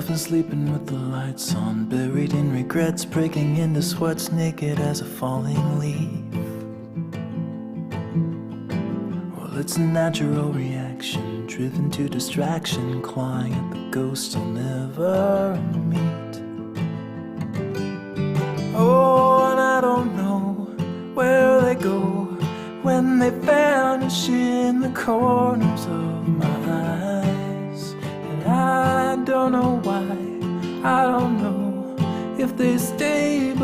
often sleeping with the lights on, buried in regrets, breaking into sweats, naked as a falling leaf. Well, it's a natural reaction, driven to distraction, clawing at the ghosts I'll never meet. Oh, and I don't know where they go when they vanish in the corners of my eyes. And I don't know why, I don't know if they stayed